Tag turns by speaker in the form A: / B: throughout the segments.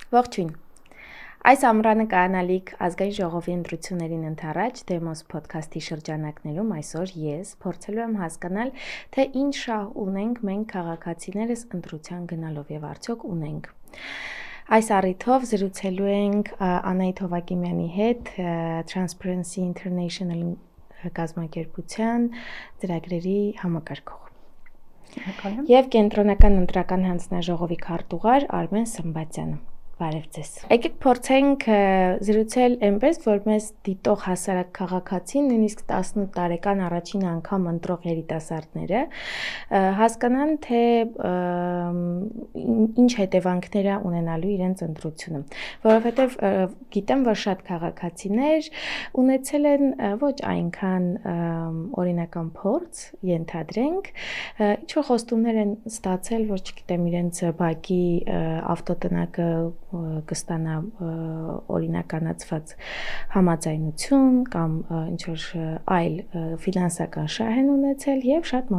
A: Ողջույն։ Այս ամռանը կայանալիք ազգային ժողովի ընտրություններին ընդառաջ Demos podcast-ի շրջանակներում այսօր ես փորձելու եմ հասկանալ, թե ինչ շահ ունենք մենք քաղաքացիներս ընտրության գնալով եւ արդյոք ունենք։ Այս առիթով զրուցելու ենք Անահիտ Հովակիմյանի հետ Transparency International կազմակերպության ծրագրերի համակարգող։ Եվ կենտրոնական ընտրական հանձնաժողովի քարտուղար Արմեն Սմբատյանը։ Բարև ձեզ։ Եկեք փորձենք զրուցել այնպես, որ մեզ դիտող հասարակ քաղաքացին, նույնիսկ 18 տարեկան առաջին անգամ ընտրող երիտասարդները հասկանան, թե ինչ հետևանքներ է ունենալու իրենց ընտրությունը, որովհետև գիտեմ, որ շատ քաղաքացիներ ունեցել են ոչ այնքան օրինական փորձ, ենթադրենք, ինչ որ խոստումներ են ստացել, որ չգիտեմ, իրենց բակի ավտոտնակը կստանա օրինականացված համաձայնություն կամ ինչ որ այլ ֆինանսական շահ են ունեցել եւ շատ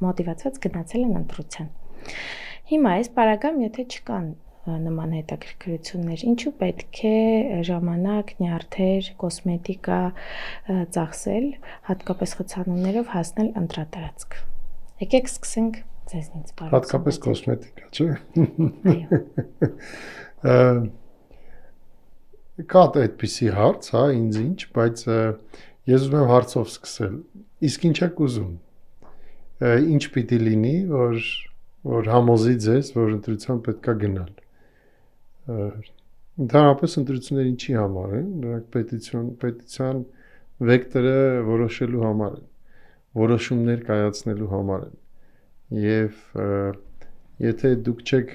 A: մոտիվացված գնացել են ընտրության։ Հիմա այս պարագայում, եթե չկան նման հետաքրքրություններ, ինչու պետք է ժամանակ, նյարդեր, կոսմետիկա ծախսել, հատկապես խցանումներով հասնել ընտրատարածք։ Եկեք սկսենք ձեզնից, բարև։
B: Հատկապես կոսմետիկա, չէ՞։ Կա այդպիսի հարց, հա, ինձ ինչ, բայց ես ուզում եմ հարցով սկսել։ Իսկ ինչ եք ուզում։ Ինչ պիտի լինի, որ համոզի ձեզ, որ ընտրության պետքա գնալ։ Ընդհանրապես ընտրությունները ինչի համար են, դրանք պետության վեկտորը որոշելու համար են, որոշումներ կայացնելու համար են։ Եվ եթե դուք չեք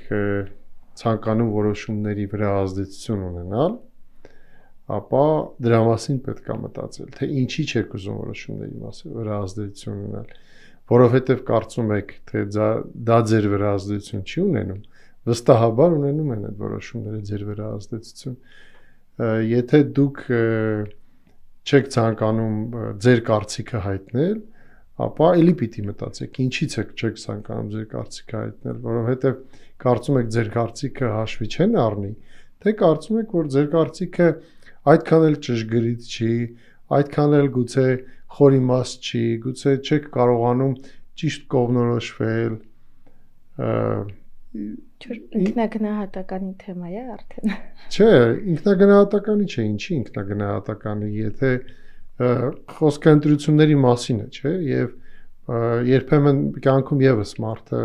B: ցանկանում որոշումների վրա ազդեցություն ունենալ, ապա դրա մասին պետք է մտածել, թե ինչի չեք ուզում որոշումների մասին վրա ազդեցություն ունենալ, որովհետև կարծում եք, թե դա ձեր վրա ազդեցություն չի ունենում, վստահաբար ունենում են այդ որոշումները ձեր վրա ազդեցություն։ Եթե դուք չեք ցանկանում ձեր կարծիքը հայտնել, ապա էլի պիտի մտածեք, ինչից եք չեք ցանկանում ձեր կարծիքը հայտնել, որովհետև կարծում եք ձեր կարծիքը հաշվի չեն առնի, թե կարծում եք, որ ձեր կարծիքը այդքան էլ ճշգրիտ չի, այդքան էլ գուցե խորիմաստ չի, գուցե չեք կարողանում ճիշտ կողմնորոշվել։
A: Ինքնագնահատականի թեմա է արդեն։
B: Չէ, ինքնագնահատականի չէ, ինչի ինքնագնահատականի, եթե խոսքը ընտրությունների մասին է, չէ, եւ երբեմն կյանքում եւս մարդը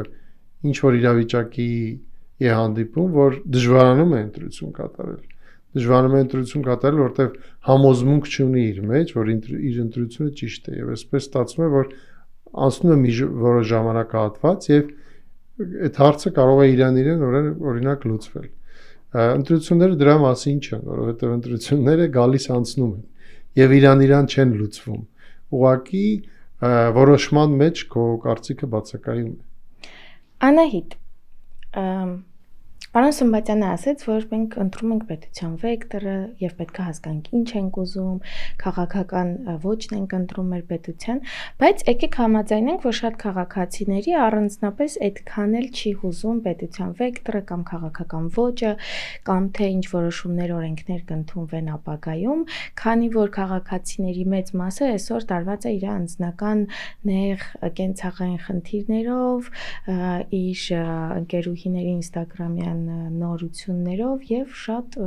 B: ինչ որ իրավիճակի է հանդիպում, որ դժվարանում է ընտրություն կատարել։ Դժվարանում է ընտրություն կատարել, որտեղ համոզմունք չունի իր մեջ, որ իր ընտրությունը ճիշտ է, եւ այսպես ստացվում է, որ անցնում է մի որոշ ժամանակահատված եւ այդ հարցը կարող է իրեն օրինակ լուծվել։ Ընտրությունները դրա մասին չեն, որովհետեւ ընտրությունները գալիս անցնում են եւ իրան չեն լուծվում։ Ուղղակի որոշման մեջ քո կարծիքը բացակայում է։
A: Անահիտ, Պարոն Սմբատյանը ասաց, որ մենք ընտրում ենք պետության վեկտորը եւ պետք է հասկանանք ինչ ենք ուզում, քաղաքական ոճն ենք ընտրում մեր պետության, բայց եկեք համաձայնենք, որ շատ քաղաքացիների առանձնապես այդքան էլ չի հուզում պետության վեկտորը կամ քաղաքական ոճը, կամ թե ինչ որոշումներ օրենքներ կընդունվեն ապագայում, քանի որ քաղաքացիների մեծ մասը այսօր տարված է իր անձնական նեղ կենցաղային խնդիրներով, իր ընկերուհիների Instagram-յան նորություններով եւ շատ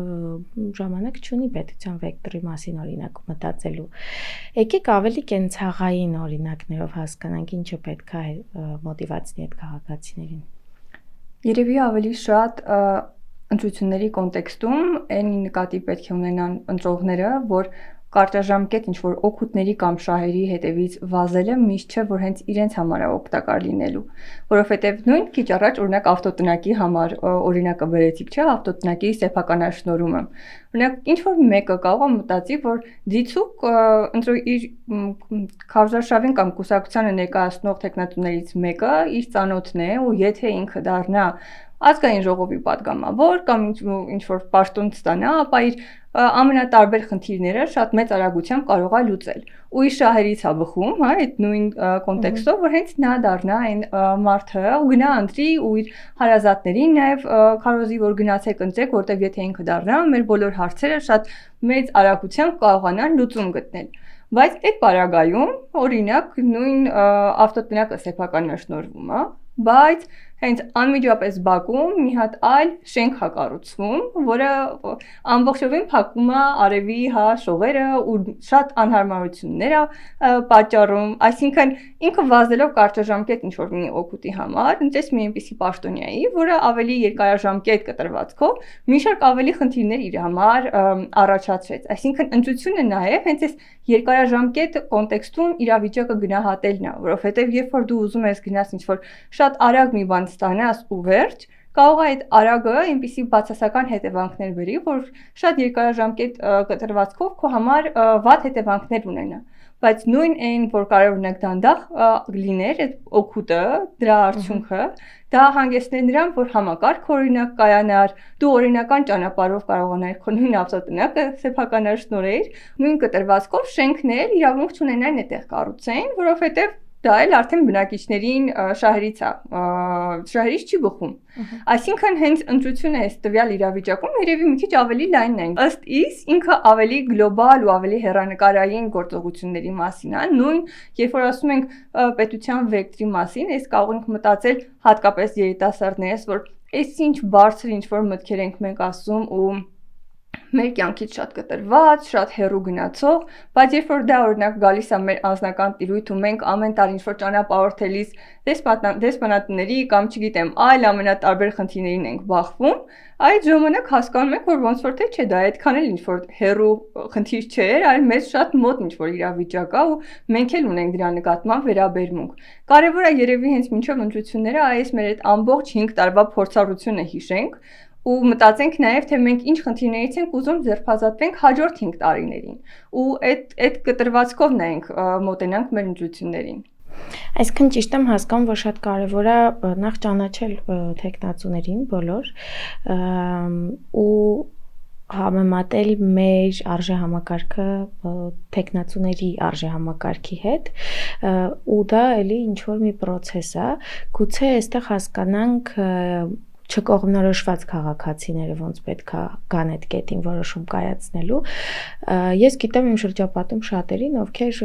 A: ժամանակ չունի պետության վեկտորի մասին օրինակ մտածելու։ Եկեք ավելի կենցաղային օրինակներով հասկանանք ինչը պետք է մոտիվացնի այդ քաղաքացիներին։
C: Երևի ավելի շատ ընտրությունների կոնտեքստում այն նկատի պետք է ունենան ընտրողները, որ կարճաժամկետ ինչ-որ օգուտների կամ շահերի հետևից վազելը միշտ չէ, որ հենց իրենց համար է օգտակար լինելու, որովհետև նույն քիչ առաջ օրինակ ավտոտնակի համար օրինակը բերեցիք, չէ, ավտոտնակի սեփականաշնորհումը։ Օրինակ ինչ-որ մեկը կարող է մտածի, որ դիցուկ իր քարոզարշավին կամ կուսակցությանը ներկայացնող տեխնատուներից մեկը իր ծանոթն է ու եթե ինքը դառնա ազգային ժողովի падգամավոր կամ ինչ որ պաշտոն ստանա, ապա իր ամենատարբեր խնդիրները շատ մեծ արագությամբ կարող է լուծել։ Ու իր շահերից է բխում, հա, այդ նույն կոնտեքստով, որ հենց նա դառնա այն մարդը ու գնա ընտրի ու իր հարազատներին նաև քարոզի, որ գնացեք ընտրեք, որտեղ եթե ինքը դառնա, մեր բոլոր հարցերը շատ մեծ արագությամբ կարողանան լուծում գտնել։ Բայց այդ պարագայում, օրինակ, նույն ավտոտնակը սեփականաշնորհվում է, բայց հենց անմիջապես Բաքվում մի հատ այլ շենք է կառուցվում, որը ամբողջովին փակում է արևի շողերը ու շատ անհարմարություններ է պատճառում, այսինքն ինքը վազելով կարճաժամկետ ինչ որ մի օգուտի համար, ընտրեց մի այնպիսի պաշտոնյայի, որը ավելի երկարաժամկետ կտրվածքով մի շարք ավելի խնդիրներ իր համար առաջացրեց։ Այսինքն ընտրությունը նաև հենց այս երկարաժամկետ կոնտեքստում իրավիճակը գնահատելն է, որովհետև երբ որ դու ուզում ես գնաս ինչ որ շատ արագ մի բան ստանաս ու վերջ, կարող է այդ արագը այնպիսի բացասական հետևանքներ բերի, որ շատ երկարաժամկետ կտրվածքով քո համար վատ հետևանքներ ունենա։ Բայց նույն այն, որ կարող ունեք դանդաղ լիներ, այդ օգուտը, դրա արդյունքը, դա հանգեցներ նրան, որ համակարգ օրինակ կայանար, դու օրինական ճանապարհով կարողանար քո նույն ավտոտնակը սեփականաշնորհել, նույն կտրվածքով շենքներ իրավունք չունենան այդտեղ կառուցեն, որովհետև դա էլ արդեն բնակիչներին շահերից չի բխում։ Այսինքն հենց ընտրությունը այս տվյալ իրավիճակում երևի մի քիչ ավելի լայնն է։ Ըստ իս ինքը ավելի գլոբալ ու ավելի հեռանկարային գործողությունների մասին է, նույն երբ որ ասում ենք պետության վեկտրի մասին, այս կարող ենք մտածել հատկապես երիտասարդներս, որ այս ինչ բարձր ինչ որ մտքեր ենք մենք ասում ու մեր կյանքից շատ կտրված, շատ հեռու գնացող, բայց երբ որ դա օրինակ գալիս է մեր անձնական տիրույթ ու մենք ամեն տարի ինչ որ ճանապարհորդելիս դեսպանատների կամ չգիտեմ, այլ ամենատարբեր խնդիրներին ենք բախվում, այդ ժամանակ հասկանում ենք, որ ոնց որ թե չէ, դա այդքան էլ ինչ որ հեռու խնդիր չէ, այլ մեզ շատ մոտ ինչ որ իրավիճակ է ու մենք էլ ունենք դրա նկատմամբ վերաբերմունք։ Կարևոր է երևի հենց մինչև ընտրությունները այս մեր այդ ամբողջ 5 տարվա փորձառությունը հիշենք ու մտածենք նաև թե մենք ինչ խնդիրներից ենք ուզում ձերբազատվենք հաջորդ 5 տարիներին ու այդ կտրվածքով նայենք մոտենանք մեր ընտրություններին։
A: Այսինքն ճիշտ եմ հասկանում, որ շատ կարևոր է նախ ճանաչել թեկնածուներին բոլոր ու համեմատել մեր արժեհամակարգը թեկնածուների արժեհամակարգի հետ ու դա էլի ինչ որ մի process է, գուցե այստեղ հասկանանք չկողմնորոշված քաղաքացիները ոնց պետք է կան այդ կետին որոշում կայացնելու։ Ես գիտեմ իմ շրջապատում շատերին, ովքեր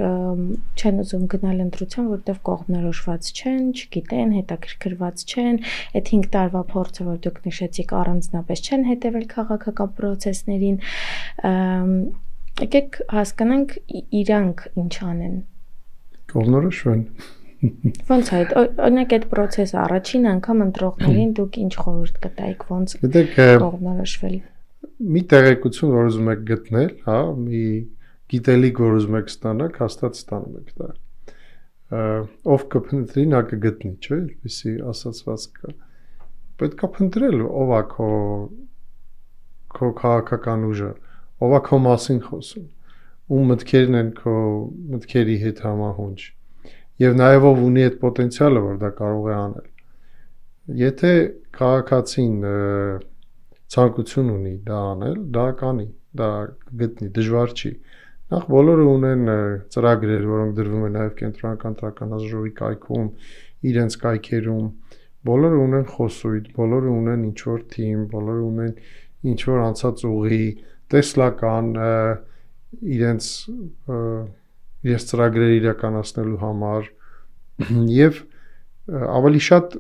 A: չեն ուզում գնալ ընտրության, որտեղ կողմնորոշված չեն, չգիտեն, հետաքրքրված չեն, այդ 5 տարվա փորձը, որ դուք նշեցիք, առանձնապես չեն հետևել քաղաքական process-ներին։ Եկեք հասկանանք իրանք ինչ անեն։
B: Կողմնորոշվեն։
A: Ոնց է, օրինակ այդ process-ը առաջին անգամ ընտրողներին դուք ինչ խորհուրդ կտայիք, ոնց կողմնորոշվել։
B: Մի տեղեկություն, որ ուզում եք գտնել, հա, մի գիտելիք, որ ուզում եք ստանալ, հաստատ ստանում եք դա։ Ով կփնտրի, նա կգտնի, չէ՞, այսպեսի ասացվածք կա։ Պետք է փնտրել, ով է քո քաղաքական ուժը, ով է քո մասին խոսում, ում մտքերն են քո մտքերի հետ համահունչ։ Եվ նաև ով ունի այդ պոտենցիալը, որ դա կարող է անել։ Եթե քաղաքացին ցանկություն ունի դա անել, դա կանի, դա գտնի, դժվար չի։ Նախ բոլորը ունեն ծրագրեր, որոնք դրվում են նաև կենտրոնական տրականազորի կայքում, իրենց կայքերում, բոլորը ունեն խոսույթ, բոլորը ունեն ինչ-որ թիմ, բոլորը ունեն ինչ-որ անցած ուղի, տեսլական իրենց ծրագրեր իրականացնելու համար եւ ավելի շատ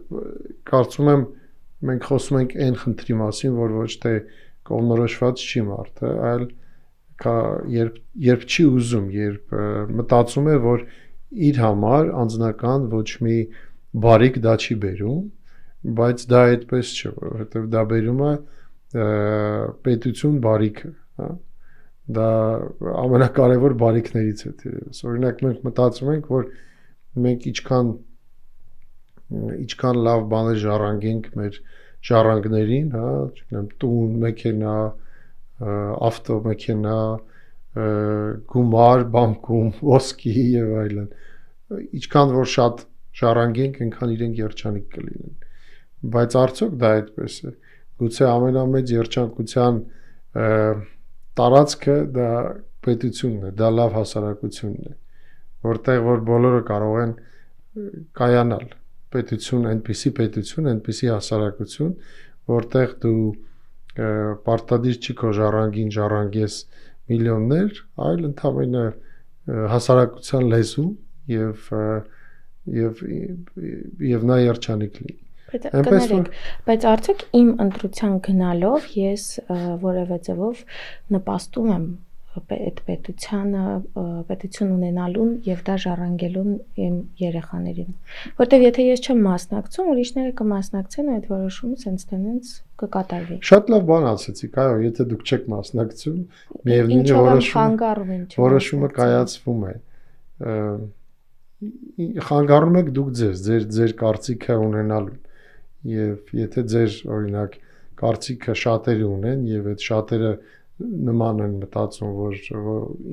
B: կարծում եմ մենք խոսում ենք այն խնդրի մասին, որ ոչ թե կողմնորոշված չի մարդը, այլ երբ չի ուզում, երբ մտածում է, որ իր համար անձնական ոչ մի բարիք դա չի բերում, բայց դա այդպես չէ, որովհետեւ դա բերում է պետություն բարիքը, հա։ Դա ամենակարևոր բարիքներից է դերևս։ Օրինակ մենք մտածում ենք, որ մենք ինչքան լավ բաներ ժառանգենք մեր ժառանգներին, հա, չգիտեմ, տուն, մեքենա, ավտոմեքենա, գումար, բանկում, ոսկի եւ այլն։ Ինչքան որ շատ ժառանգենք, այնքան իրենք երջանիկ կլինեն։ բայց արդյոք դա այդպես է։ Գուցե ամենամեծ երջանկության տարածքը դա պետությունն է, դա լավ հասարակությունն է, որտեղ որ բոլորը կարող են կայանալ։ Պետություն, այնպիսի հասարակություն, որտեղ դու պարտադիր չի քո ժառանգին ժառանգես միլիոններ, այլ ընդհանրապես հասարակության լեզու եւ նա երջանիկ լինի։
A: Բայց արդյոք իմ ընտրության գնալով ես որևէ ձևով նպաստում եմ այդ պետություն ունենալուն եւ դա ժառանգելուն իմ երեխաներին, որտեվ եթե ես չեմ մասնակցում, ուրիշները կմասնակցեն ու այդ որոշումը sense տենց կկատարվի։
B: Շատ լավ բան ասեցիք, այո, եթե դուք չեք մասնակցում, միևնույն է որոշումը կայացվում է։ Խանգարում եք դուք ձեր կարծիքը ունենալու եւ եթե ձեր օրինակ կարծիքը շատերը ունեն եւ այդ շատերը նման են մտածում, որ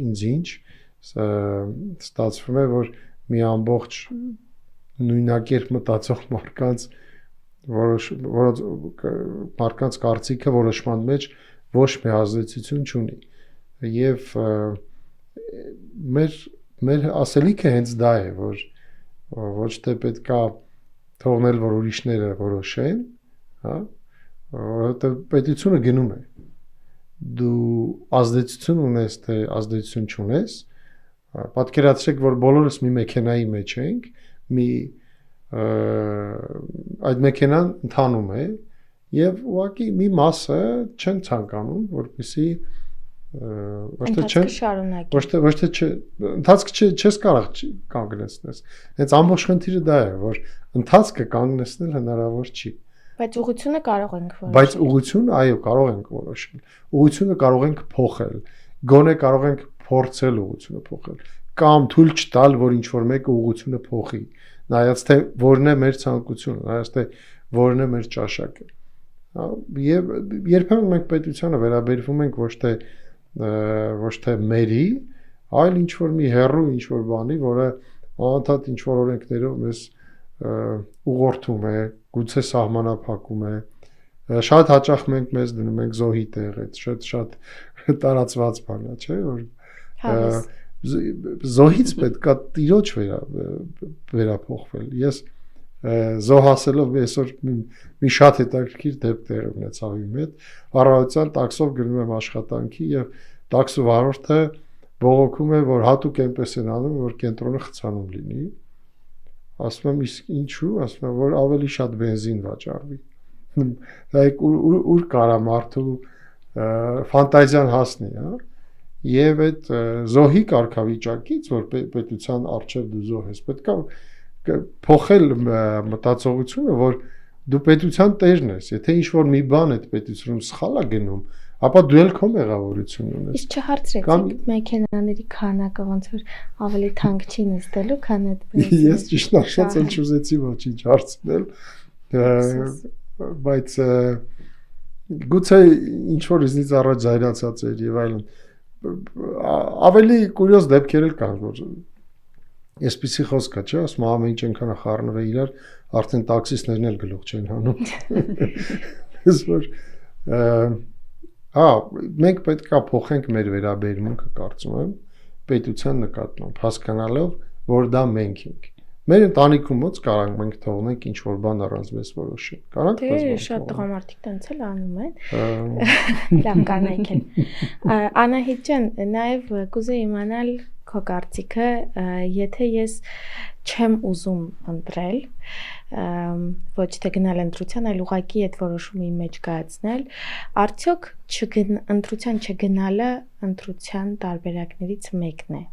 B: ինձ ինչ ստացվում է, որ մի ամբողջ նույնակերպ մտածող մարդկանց կարծիքը որոշման մեջ ոչ մի ազդեցություն չունի եւ մեր ասելիքը հենց դա է, որ ոչ թե պետքա թողնել, որ ուրիշները որոշեն, հա, որովհետեւ պետությունը գնում է։ Դու ազդեցություն ունես, թե ազդեցություն չունես, պատկերացրեք, որ բոլորս մի մեքենայի մեջ ենք, այդ մեքենան ընթանում է եւ ուղղակի մի մասը չեն ցանկանում, որպեսզի ոչ թե ընթացքը չես կարող կանգնեցնել։ Հենց ամբողջ խնդիրը դա է, որ ընթացքը կանգնեցնել հնարավոր չի։
A: Բայց ուղղությունը կարող ենք որոշել։
B: Բայց ուղղությունը, այո, կարող ենք որոշել։ Ուղղությունը կարող ենք փոխել։ Գոնե կարող ենք փորձել ուղղությունը փոխել կամ թույլ չտալ, որ ինչ որ մեկը ուղղությունը փոխի, նայած թե որն է մեր ցանկությունը, նայած թե որն է մեր ճաշակը։ Եվ երբեմն մենք պետությանը վերաբերվում ենք ոչ թե մերի, այլ ինչ որ մի հերրու ինչ որ բանի, որը անընդհատ ինչ որ օրենքներով մեզ ուղղորդում է, գուցե սահմանափակում է։ Շատ հաճախ մենք մեզ դնում ենք զոհի տեղ, այդ շատ տարածված բան է, չէ՞, որ զոհից պետքա տիրոջ վերափոխվել։ Ես զոհասելով այսօր մի շատ հետաքրքիր դեպք տեղի ունեցավ իմ հետ։ Առավոտյան տաքսով գնում եմ աշխատանքի եւ տաքսու վարորդը բողոքում է, որ հատուկ այնպես են անում, որ կենտրոնը խցանում լինի։ Ասում եմ, իսկ ինչու՞, ասում եմ, որ ավելի շատ բենզին վաճառվի։ Դա ուր կարա մարդու ֆանտազիան հասնի, հա։ Եվ այդ զոհի կարգավիճակից, որ պետության արժեվ դու զոհ ես, պետքա փոխել մտածողությունը, որ դու պետության տերն ես, եթե ինչ որ մի բան այդ պետությունում սխալ է գնում, ապա դու էլ քո մեղավորություն ունես։
A: Իսկ չհարցրեցիք մեքենաների քանակը ոնց որ ավելի թանկ չի նստելու, քան այդ բենզինը։
B: Ես ճիշտ ասած էլ չուզեցի ոչինչ հարցնել, բայց գուցե ինչ որ իզնից առաջ զայրացած էր եւ այլն։ Ավելի կուրիոզ դեպքեր էլ կան, որ այսպիսի խոսք է, չէ՞, ասում ամեն ինչ այնքան է խառնվել իրար, արդեն տաքսիստներն էլ գլուխ չեն հանում։ Ես որ մենք պետք է փոխենք մեր վերաբերմունքը, կարծում եմ, պետության նկատմամբ, հասկանալով, որ դա մենք ենք։ Մեր ընտանիքում ոնց կարող ենք թողնենք ինչ որ բան առանց մեզ որոշել։ Կարանք
A: դե շատ տղամարդիկ տենց էլ անում են։ Լավ կանայք են։ Անահիտ ջան, նաև կուզեի իմանալ քո կարծիքը, եթե ես չեմ ուզում ընտրել, ոչ թե գնալ ընտրության, այլ ուղղակի այդ որոշումը իմ մեջ կայացնել, արդյոք ընտրության չգնալը ընտրության տարբերակներից մեկն է։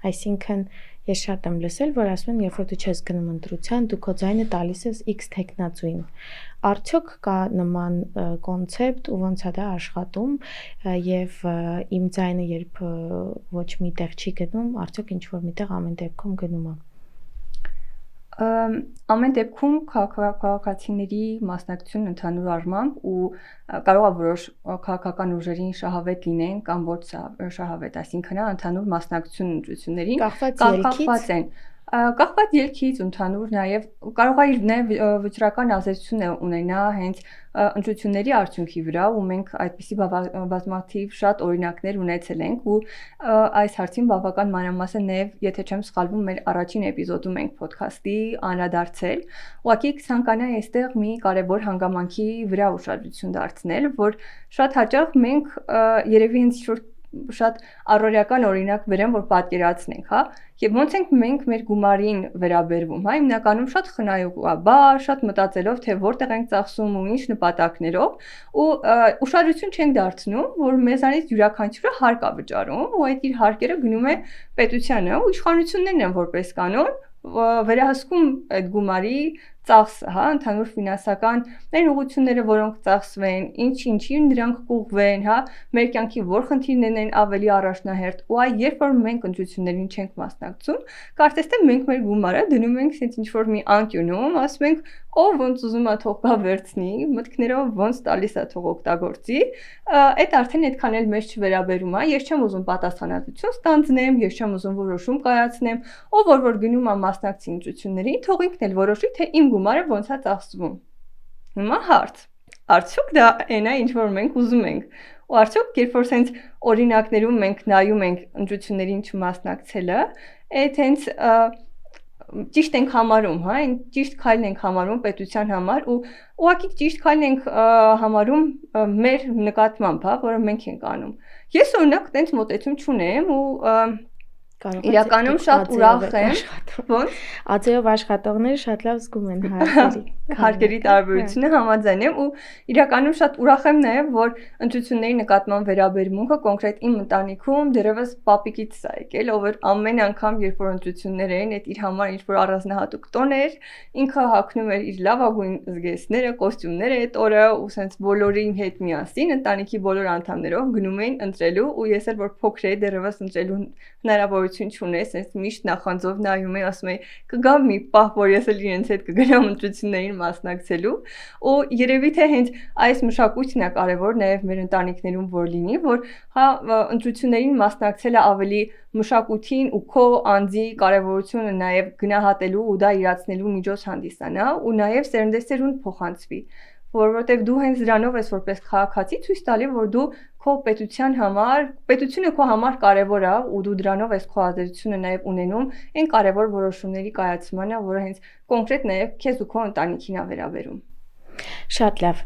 A: Այսինքն ես շատ եմ լսել, որ ասում են, երբ որ դու չես գնում ընտրության, դու քո ձայնը տալիս ես X տեխնացուին։ Արդյոք կա նման կոնցեպտ ու ոնց է դա աշխատում եւ իմ ձայնը երբ ոչ միտեղ չի գնում, արդյոք ինչ որ միտեղ ամեն դեպքում գնում է։
C: Ամեն դեպքում քաղաքացիների մասնակցությունն ընդհանուր առմամբ ու կարող է որոշ քաղաքական ուժերին շահավետ լինեն կամ ոչ շահավետ, այսինքն ընդհանուր մասնակցություն ընտրություններին կախված են Կախված ելքից ընդհանուր նաև կարող է իր վճռական ազդեցություն ունենա հենց ընտրությունների արդյունքի վրա ու մենք այդպիսի բազմաթիվ շատ օրինակներ ունեցել ենք ու այս հարցին բավական մանրամասն նաև եթե չեմ սխալվում մեր առաջին էպիզոդում ենք ոդքասթի անդրադարձել ուղղակի կցանկանայի այստեղ մի կարևոր հանգամանքի վրա ուշադրություն դարձնել որ շատ հաճախ մենք երևի հենց ինչ-որ շատ առօրյական օրինակ բերեմ որ պատկերացնենք, հա, եւ ոնց ենք մենք մեր գումարին վերաբերվում, հա, հիմնականում շատ խնայողաբար, շատ մտածելով թե որտեղ ենք ծախսում ու ինչ նպատակներով ու ուշադրություն չենք դարձնում, որ մեզանից յուրաքանչյուրը հարկ է վճարում ու այդ իր հարկերը գնում է պետությանը ու իշխանություններն են որպես կանոն վերահսկում այդ գումարի ծախսը, հա, ընդհանուր ֆինանսական ներուղությունները, որոնք ծախսվեն, ինչին դրանք կուղվեն, հա, մեր կյանքի որ խնդիրներն են ավելի առաջնահերթ, ու այ երբ որ մենք ընտրություններին չենք մասնակցում, կարծես թե մենք մեր գումարը դնում ենք ասենց ինչ-որ մի անկյունում, ասում ենք, ով ոնց ուզում է թող գա վերցնի, մտքներով ոնց տալիս է թող օգտագործի, այդ արդեն այդքան էլ մեզ չվերաբերում է, ես չեմ ուզում պատասխանատվություն ստանձնեմ, ես չեմ ուզում որոշում կայացնեմ, ով որ գնում է մասնակցի ընտրություններին, թող ինքն էլ որոշի, թե իմ գումարը ոնց է ծախսվում։ Հիմա հարց. Արդյոք դա այն է, ինչ որ մենք ուզում ենք։ Ու արդյոք երբ որ sense օրինակներում մենք նայում ենք ընտրություններին չմասնակցելը, այդ հենց ճիշտ ենք համարում, հա, այն ճիշտ քայլն ենք համարում պետության համար ու ուղղակի ճիշտ քայլն ենք համարում մեր նկատմամբ, հա, որը մենք ենք անում։ Ես օրինակ տենց մոտեցում չունեմ ու իրականում շատ ուրախ եմ, ոնց
A: Ածեով աշխատողները շատ լավ զգում են
C: հարկերի տարբերությունը համաձայն եմ ու իրականում շատ ուրախ եմ նաև որ ընտրությունների նկատմամբ վերաբերմունքը կոնկրետ իմ ընտանիքում դեռևս պապիկից է եկել, ով ամեն անգամ երբ որ ընտրություններ էին, այդ իր համար ինչ որ առանձնահատուկ տոն էր, ինքը հագնում էր իր լավագույն զգեստները, կոստյումները այդ օրը ու սենց բոլորի հետ միասին ընտանիքի բոլոր անդամներով գնում էին ընտրելու ու ես էլ որ փոքր էի դեռևս ընտրելու հնարավորություն չունես, այս միշտ նախանձով նայում էի, ասում էի, կգա մի պահ, որ ես էլ իրենց հետ կգնամ ընտրություններին մասնակցելու, ու երևի թե հենց այս մշակույթն է կարևոր նաև մեր ընտանիքներում որ լինի, որ հա ընտրություններին մասնակցելը ավելի մշակույթին ու քո անձի կարևորությունը նաև գնահատելու ու դա իրացնելու միջոց հանդիսանա, ու նաև սերնդեսերունդ փոխանցվի որովհետև դու հենց դրանով ես որպես քաղաքացի ցույց տալի, որ դու քո պետության համար, պետությունը քո համար կարևոր է ու դու դրանով ես քո ազդեցությունը նաև ունենում այն կարևոր որոշումների կայացմանը, որը հենց կոնկրետ նաև քեզ ու քո ընտանիքին է վերաբերում։
A: Շատ լավ։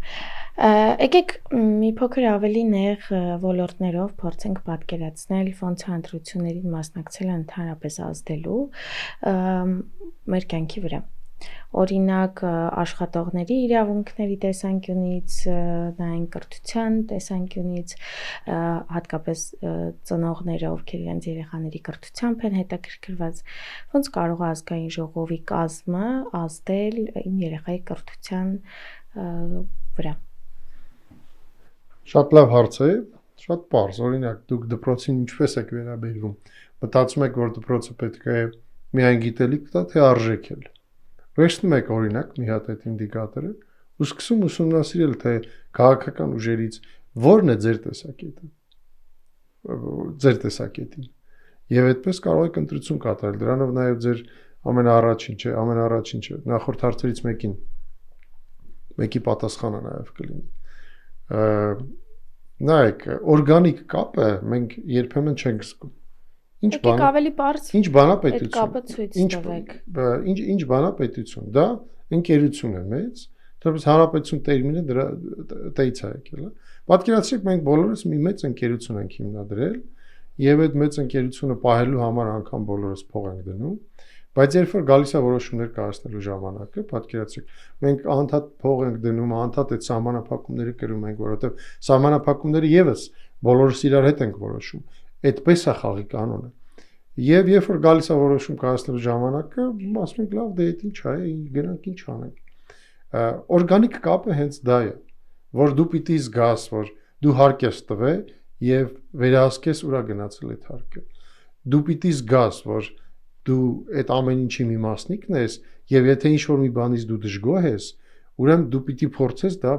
A: Եկեք մի փոքր ավելի նեղ ոլորտներով փորձենք պատկերացնել ոնց ընտրություններին մասնակցելը ընդհանրապես ազդելու մեր կյանքի վրա։ Օրինակ աշխատողների իրավունքների տեսանկյունից, նային կրթության տեսանկյունից, հատկապես ծնողները, ովքեր իրենց երեխաների կրթությամբ են հետաքրքրված, ոնց կարող է ազգային ժողովի կազմը ազդել իմ երեխայի կրթության վրա։
B: Շատ լավ հարց է, շատ պարզ, օրինակ դուք դպրոցին ինչպես եք վերաբերվում, մտածում եք, որ դպրոցը պետք է միայն գիտելիք տա, թե արժեքել։ Վերցնում եք օրինակ մի հատ այդ ինդիկատորը ու սկսում ուսումնասիրել թե քաղաքական ուժերից որն է ձեր տեսակետին եւ այդպես կարող եք ընտրություն կատարել դրանով նաեւ ձեր ամենաառաջին չէ նախորդ հարցերից մեկի պատասխանը նաեւ կլինի նայեք օրգանիկ կապը մենք երբեմն չենք զգում
A: Եկեք ավելի բարձ
B: Ինչ բանա
A: այդ կապը ցույց տվեք։
B: Ինչ բանա պետություն, դա ընկերություն է մեծ, դեռևս հանրապետություն տերմինը դրա տեից է եկել, Պատկերացրեք մենք բոլորս մի մեծ ընկերություն ենք հիմնադրել եւ այդ մեծ ընկերությունը պահելու համար անգամ բոլորս փող ենք դնում, բայց երբ որ գալիս է որոշումներ կայացնելու ժամանակը, պատկերացրեք, մենք անդադ փող ենք դնում, անդադ այդ սահմանափակումները կրում ենք, որովհետեւ սահմանափակումները եւս բոլորս իրար հետ ենք որոշում։ Այդպես է խաղի կանոնը։ Եվ երբ որ գալիս է որոշում կայացնելու ժամանակը, ասում ենք լավ, դե այդ ինչ է, գնանք ինչ անենք։ Օրգանիկ կապը հենց դա է, որ դու պիտի զգաս, որ դու հարկ ես տվել եւ վերահսկես ուրա գնացել այդ հարկը։ Դու պիտի զգաս, որ դու այդ ամեն ինչի մի մասնիկն ես եւ եթե ինչ որ մի բանից դու դժգոհ ես, ուրեմն դու պիտի փորձես դա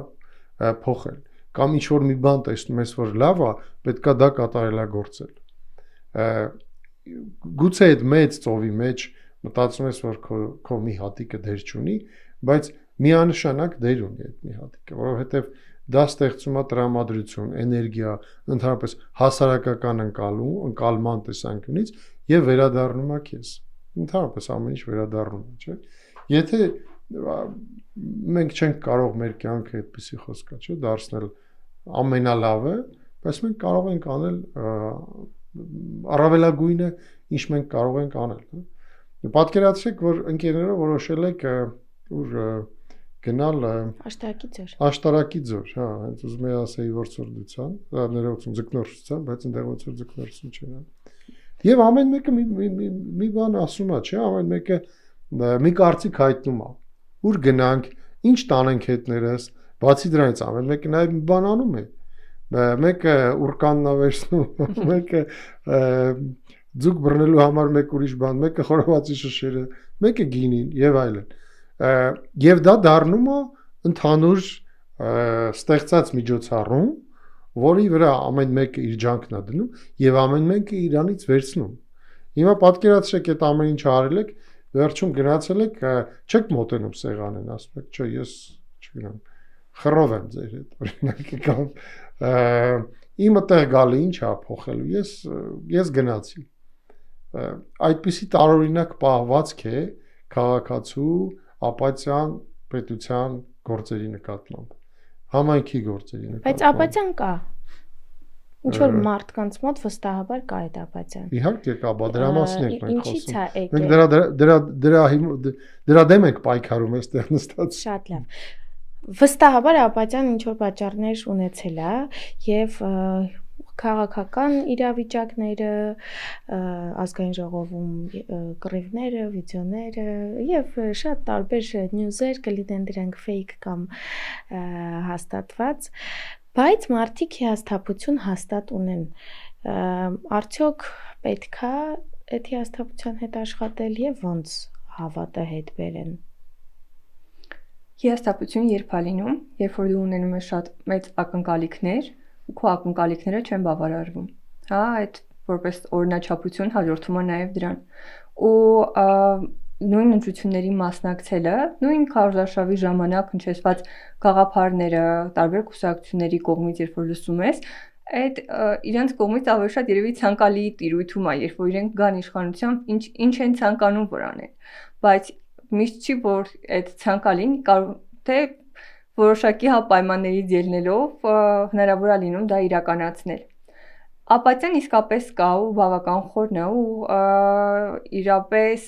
B: փոխել։ Կամ ինչ որ մի բան տեսնում ես, որ լավ է, պետքա դա կատարելագործել։ Գուցե այդ մեծ ծովի մեջ մտածում ես, որ քո մի հատիկը դեր չունի, բայց միանշանակ դեր ունի այդ մի հատիկը, որովհետև դա ստեղծում է տրամադրություն, էներգիա, ընդհանրապես հասարակական ընկալման տեսանկյունից եւ վերադառնում է քեզ։ Ընդհանրապես ամեն ինչ վերադառնում է, չէ՞։ Եթե մենք չենք կարող մեր կյանքը այդպեսի խոսքա, չէ՞, դարձնել ամենալավը, բայց մենք կարող ենք անել առավելագույնը, ինչ մենք կարող ենք անել։ Պատկերացրեք, որ ընկերները որոշել եք ուր գնալ աշտարակի ձոր, հա, հենց ուզում եի ասեի որսորդության, ներողություն, ձկնորսության, բայց այնտեղ ոնց որ ձկնորսություն չեն։ Եվ ամեն մեկը մի բան ասում է, չէ՞, ամեն մեկը մի կարծիք հայտնում է։ Ուր գնանք, ինչ տանենք հետներս, բացի դրանից ամեն մեկը նաև մի բան անում է։ Մեկը ուրկանն է վերցնում, մեկը ձուկ բռնելու համար մեկ ուրիշ բան, մեկը խորովածի շշերը, մեկը գինին եւ այլն։ Եվ դա դառնում է ընդհանուր ստեղծած միջոցառում, որի վրա ամեն մեկը իր ջանքն է դնում եւ ամեն մեկը իրանից վերցնում։ Հիմա պատկերացրեք, այդ ամեն ինչ արել եք, վերջում գնացել եք, չեք մոտենում սեղանին, ասում եք, չէ, ես չգիտեմ, խռով եմ ձեր հետ, օրինակ կամ իմը տեղ գալի ինչ է փոխելու, ես գնացի։ Այդպիսի տարօրինակ պահվածք է քաղաքացու ապատյան պետության գործերի նկատմամբ, համայնքի գործերի նկատմամբ։
A: Բայց ապատյան կա։ Ինչ որ մարդկանց մոտ վստահաբար կա այդ ապատյան։
B: Իհարկե կա, բա դրա մասին ենք մենք
A: Ինչի՞ց է
B: խոսում։
A: եկել։
B: Մենք դրա դեմ ենք պայքարում այստեղ նստած։
A: Շատ լավ։ Վստահաբար ապատյան ինչ որ պատճառներ ունեցել է եւ քաղաքական իրավիճակները, ազգային ժողովում կռիվները, վիդեոները եւ շատ տարբեր նյուզեր կլինեն դրանք fake կամ հաստատված, բայց մարդիկ հիասթափություն հաստատ ունեն։ Արդյոք պետքա այդ հիասթափության հետ աշխատել եւ ոնց հավատը հետ բերեն։
C: Հիասթափություն երբ է լինում, երբ որ դու ունենում ես շատ մեծ ակնկալիքներ, ու քո ակնկալիքները չեն բավարարվում։ Հա, այդ որպես օրինաչափություն հաջորդում է նաև դրան։ Ու նույն ընտրությունների մասնակցելը, նույն քարոզարշավի ժամանակ հնչեցված գաղափարները, տարբեր կուսակցությունների կողմից, երբ որ լսում ես, այդ իրենց կողմից ավելի շատ երևի ցանկալի տիրույթում է, երբ որ իրենք գան իշխանությամբ, ինչ են ցանկանում որ անեն։ Բայց միշտ չի որ այդ ցանկալին կարող թե որոշակի պայմաններից ելնելով հնարավոր է լինում դա իրականացնել։ Ապատիան իսկապես կա ու բավական խորն է ու իրապես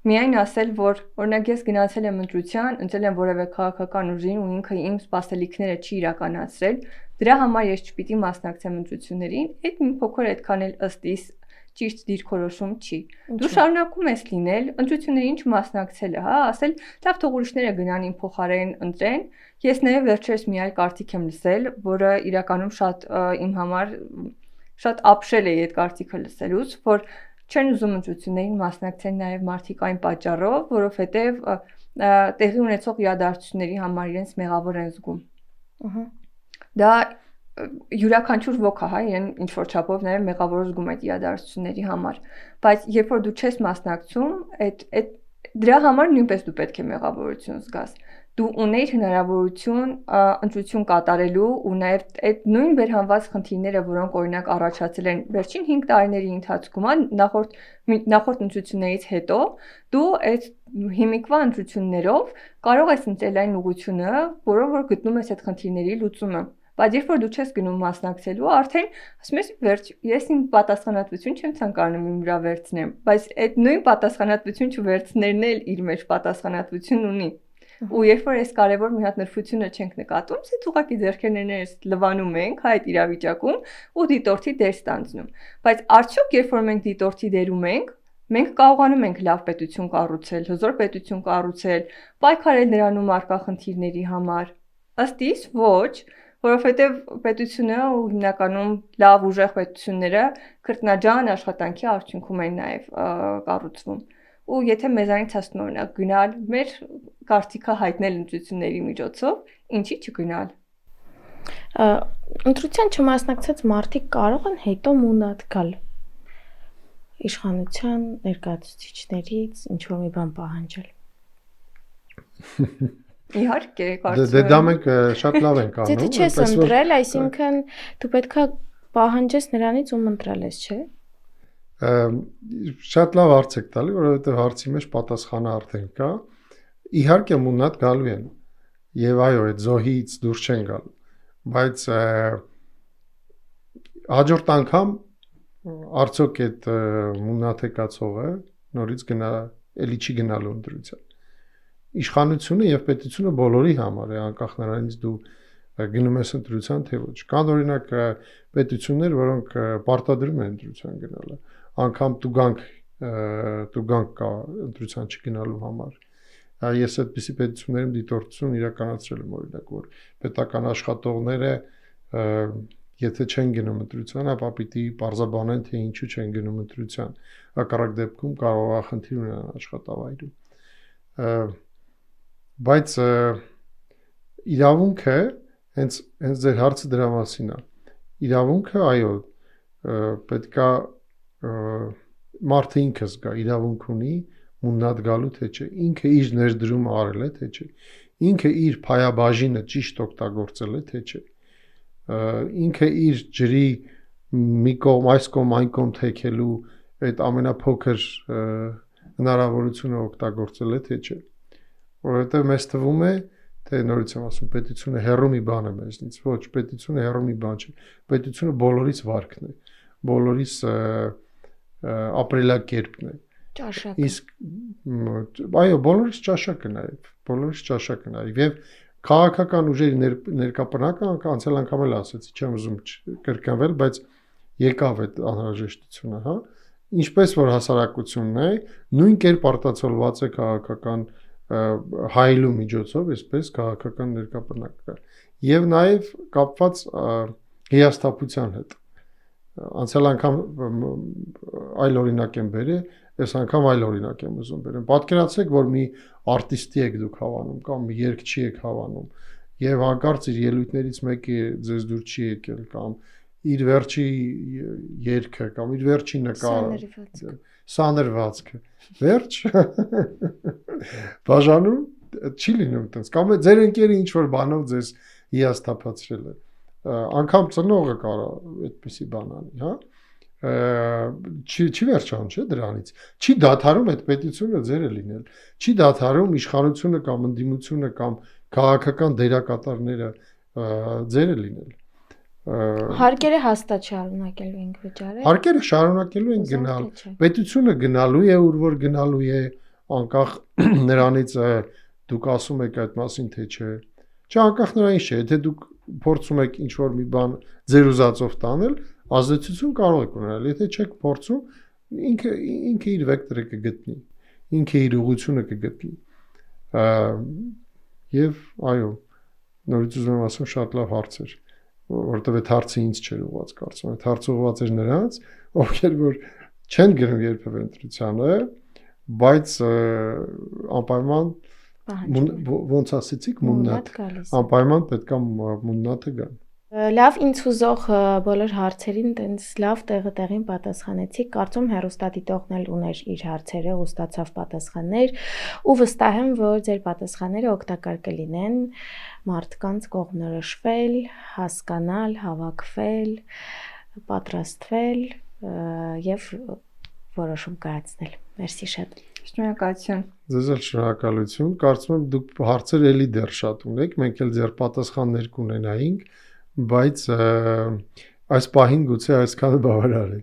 C: միայն ասել, որ օրինակ ես գնացել եմ ընտրության, ընտրել եմ որևէ քաղաքական ուժին ու ինքը իմ սպասելիքները չի իրականացրել, դրա համար ես չպիտի մասնակցեմ ընտրություններին, այդ մի փոքր այդքան էլ ըստ իս ճիշտ դիրքորոշում չի։ Դու շարունակում ես լինել ընտրություններին չմասնակցելը, հա, ասել, լավ թող ուրիշները գնան իմ փոխարեն ընտրեն։ Ես նաև վերջերս մի այլ կարծիք եմ լսել, որը իրականում շատ իմ համար շատ ապշել է այդ կարծիքը լսելուց, որ չեն ուզում ընտրություններին մասնակցել նաև մարդիկ այն պատճառով, որովհետև տեղի ունեցող իրադարձությունների համար իրենց մեղավոր են զգում։ Դա յուրաքանչյուր ոք է, հա, իրեն ինչ որ չափով նաև մեղավոր զգում այդ իրադարձությունների համար, բայց երբ որ դու չես մասնակցում, դրա համար նույնպես դու պետք է մեղավորություն զգաս։ Դու ունեիր հնարավորություն ընտրություն կատարելու ու նաև այդ նույն վերհանված խնդիրները, որոնք օրինակ առաջացել են վերջին 5 տարիների ընթացքում, նախորդ ընտրություններից հետո, դու այդ հիմիկվա ընտրություններով կարող ես ընտրել այն ուղղությունը, որով որ գտնում ես այդ խնդիրների լուծումը։ Բայց երբ որ դու չես գնում մասնակցելու, արդեն ասում ես, վերջ, ես իմ պատասխանատվություն չեմ ցանկանում իմ վրա վերցնեմ, բայց այդ նույն պատասխանատվություն չվերցներն էլ իր մեջ պատասխանատվություն ունի։ Ու երբ որ այս կարևոր մի հատ նրբությունը չենք նկատում, ասես ուղղակի ձեռքերներս լվանում ենք այդ իրավիճակում ու դիտորդի դեր ստանձնում։ Բայց արդյոք երբ որ մենք դիտորդի դերում ենք, մենք կարողանում ենք լավ պետություն կառուցել, հզոր պետություն կառուցել, պայքարել նրանում առկա խնդիրների համար։ Ըստ իս ոչ, որովհետև պետությունը ու հիմնականում լավ ուժեղ պետությունները քրտնաջան աշխատանքի արդյունքում են նաև կառուցվում։ Ու եթե մեզանից ասում են օրինակ գնալ մեր կարծիքը հայտնել ընտրությունների միջոցով, ինչի չգնալ։ Ընտրության
A: չմասնակցած մարդիկ կարող են հետո մունատ գալ։ իշխանության ներկայացուցիչներից ինչ որ մի բան պահանջել։
C: Իհարկե,
B: Դե
C: կարծում
B: դա
C: եմ։
B: մենք շատ լավ ենք անում։
A: Դե չես ընտրել, այսինքն դու պետքա պահանջես նրանից ում ընտրել ես, չէ՞։
B: Շատ լավ հարց եք տալի, որովհետև հարցի մեջ պատասխանը արդեն կա։ Իհարկե մուննատ գալու են։ Եվ այո, այդ զոհից դուրս չեն գալու։ Բայց հաջորդ անգամ արդյոք այդ մուննաթեկացողը նորից էլի չի գնալու ընտրության։ Իշխանությունը եւ պետությունը բոլորի համար է, անկախ նրանից դու գնում ես ընտրության թե ոչ։ Կան օրինակ պետություններ, որոնք պարտադրում են ընտրության գնալը, անգամ տուգանք կա ընտրության չգնալու համար։ Ես այդպիսի պետություններում դիտորդություն իրականացրել եմ, օրինակ, որ պետական աշխատողները եթե չեն գնում ընտրության, ապա պիտի պարզաբանեն, թե ինչու չեն գնում ընտրության։ Հակառակ դեպքում կարող է խնդիր ունենան աշխատավայրում։ Բայց իրավունքը հենց ձեր հարցը դրա մասին է։ Իրավունքը, այո, պետքա մարդը ինքը զգա, իրավունք ունի մուննատ գալու թե չէ, ինքը իր ներդրումը արել է թե չէ, ինքը իր փայաբաժինը ճիշտ օգտագործել է թե չէ, ինքը իր ջրի մի կողմ այս կողմ այն կողմ թեքելու այդ ամենափոքր հնարավորությունը օգտագործել է թե չէ, որովհետև մեզ թվում է, թե նորից եմ ասում, պետությունը հեռու մի բան է մեզնից, ոչ, պետությունը հեռու մի բան չէ, պետությունը բոլորիս վարքն է, բոլորիս ապրելակերպն է։
A: Ճաշակը։
B: Իսկ այո, բոլորիս ճաշակը նաև եւ քաղաքական ուժերի ներկապնակը անցյալ անգամ էլ ասեցի, չեմ ուզում կրկնվել, բայց եկավ այդ անհրաժեշտությունը, հա։ Ինչպես որ հասարակությունն է, նույն կերպ արտացոլված է քաղաքական հայելու միջոցով, այսպես քաղաքական ներկապնակը եւ նաեւ կապված հիասթափության հետ։ Անցյալ անգամ այլ օրինակ եմ բերել, այս անգամ այլ օրինակ եմ ուզում բերեմ։ Պատկերացրեք, որ մի արտիստի եք դուք հավանում կամ մի երգչի եք հավանում եւ հանկարծ իր ելույթներից մեկը ձեզ դուր չի եկել կամ իր վերջի երգը կամ իր վերջի նկարը սանրվածքը վերջ բաժանում չի լինում այդպես կամ ձեր ընկերը ինչ որ բանով ձեզ հիասթափացրել է անգամ ծնողը կարող այդպիսի բան անի, հա չի վերջանում, չէ՞ դրանից։ Չի դադարում այդ պետությունը ձերը լինել։ Չի դադարում իշխանությունը կամ ընդդիմությունը կամ քաղաքական դերակատարները ձերը լինել։
A: Հարկերը հաստատ շարունակելու ենք վճարել։
B: Հարկերը շարունակելու են գնալ։ Պետությունը գնալու է ուր որ գնալու է, անկախ նրանից դուք ասում եք այդ մասին թե չէ։ Չէ, անկախ նրանից չէ, եթե դուք փորձում եք ինչ որ մի բան ձեր ուզածով տանել, ազդեցություն կարող եք ունենալ, եթե չեք փորձում, ինքը իր վեկտորը կգտնի, ինքը իր ուղղությունը կգտնի։ Եվ այո, նորից ուզում եմ ասեմ, շատ լավ հարց էր, որովհետև այդ հարցը ինձ չէր ուղղված, կարծում եմ, այդ հարցը ուղղված էր նրանց, ովքեր որ չեն գնում երբևէ ընտրությանը, բայց անպայման ոնց ասեցիք, մուննատ, անպայման պետք է մուննատը գան։
A: Լավ, ինձ հուզող բոլոր հարցերին տենց լավ տեղին պատասխանեցիք, կարծում հեռուստադիտողն էլ ուներ իր հարցերը ու ստացավ պատասխաններ ու վստահ եմ, որ ձեր պատասխանները օգտակար կլինեն մարդկանց կողմնորոշվել, հասկանալ, հավաքվել, պատրաստվել եւ որոշում կայացնել։ Մերսի շատ։
C: Շնորհակալություն։
B: Ձեզ էլ շնորհակալություն։ Կարծում եմ դուք հարցեր էլի դեռ շատ ունեք, մենք էլ ձեր պատասխաններ կունենայինք, բայց այս պահին գուցե այսքանը բավարար է։